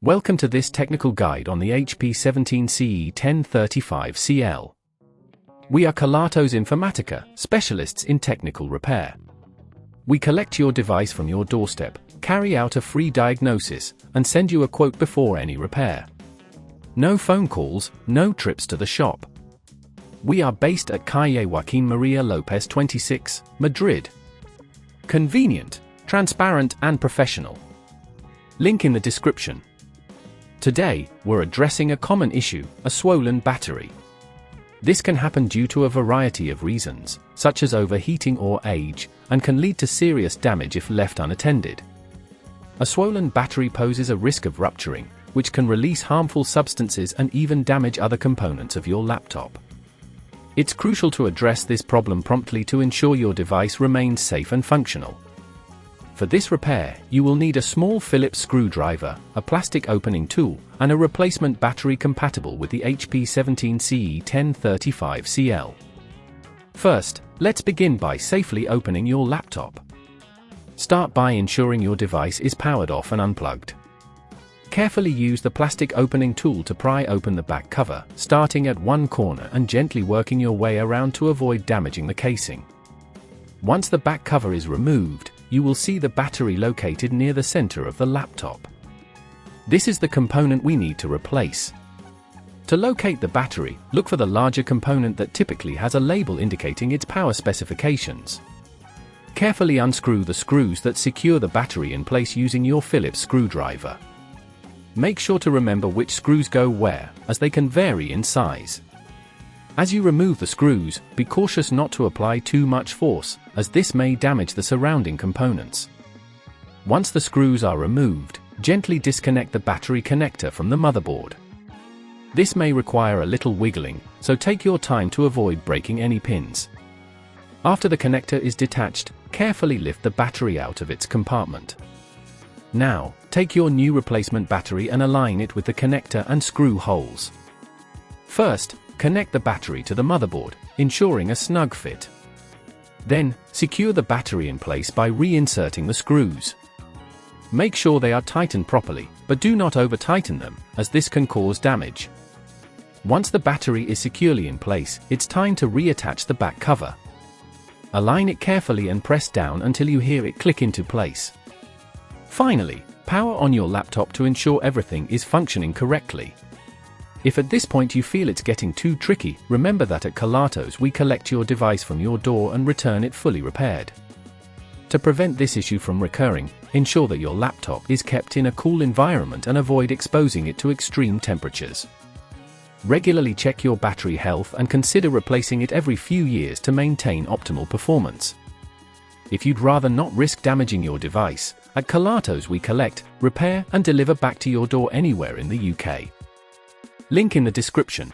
Welcome to this technical guide on the HP 17ce1035cl. We are Kelatos Informatica, specialists in technical repair. We collect your device from your doorstep, carry out a free diagnosis, and send you a quote before any repair. No phone calls, no trips to the shop. We are based at Calle Joaquín María López 26, Madrid. Convenient, transparent and professional. Link in the description. Today, we're addressing a common issue, a swollen battery. This can happen due to a variety of reasons, such as overheating or age, and can lead to serious damage if left unattended. A swollen battery poses a risk of rupturing, which can release harmful substances and even damage other components of your laptop. It's crucial to address this problem promptly to ensure your device remains safe and functional. For this repair, you will need a small Phillips screwdriver, a plastic opening tool, and a replacement battery compatible with the HP 17ce1035cl. First, let's begin by safely opening your laptop. Start by ensuring your device is powered off and unplugged. Carefully use the plastic opening tool to pry open the back cover, starting at one corner and gently working your way around to avoid damaging the casing. Once the back cover is removed, you will see the battery located near the center of the laptop. This is the component we need to replace. To locate the battery, look for the larger component that typically has a label indicating its power specifications. Carefully unscrew the screws that secure the battery in place using your Phillips screwdriver. Make sure to remember which screws go where, as they can vary in size. As you remove the screws, be cautious not to apply too much force, as this may damage the surrounding components. Once the screws are removed, gently disconnect the battery connector from the motherboard. This may require a little wiggling, so take your time to avoid breaking any pins. After the connector is detached, carefully lift the battery out of its compartment. Now, take your new replacement battery and align it with the connector and screw holes. First, connect the battery to the motherboard, ensuring a snug fit. Then, secure the battery in place by reinserting the screws. Make sure they are tightened properly, but do not over-tighten them, as this can cause damage. Once the battery is securely in place, it's time to reattach the back cover. Align it carefully and press down until you hear it click into place. Finally, power on your laptop to ensure everything is functioning correctly. If at this point you feel it's getting too tricky, remember that at Kelatos we collect your device from your door and return it fully repaired. To prevent this issue from recurring, ensure that your laptop is kept in a cool environment and avoid exposing it to extreme temperatures. Regularly check your battery health and consider replacing it every few years to maintain optimal performance. If you'd rather not risk damaging your device, at Kelatos we collect, repair and deliver back to your door anywhere in the UK. Link in the description.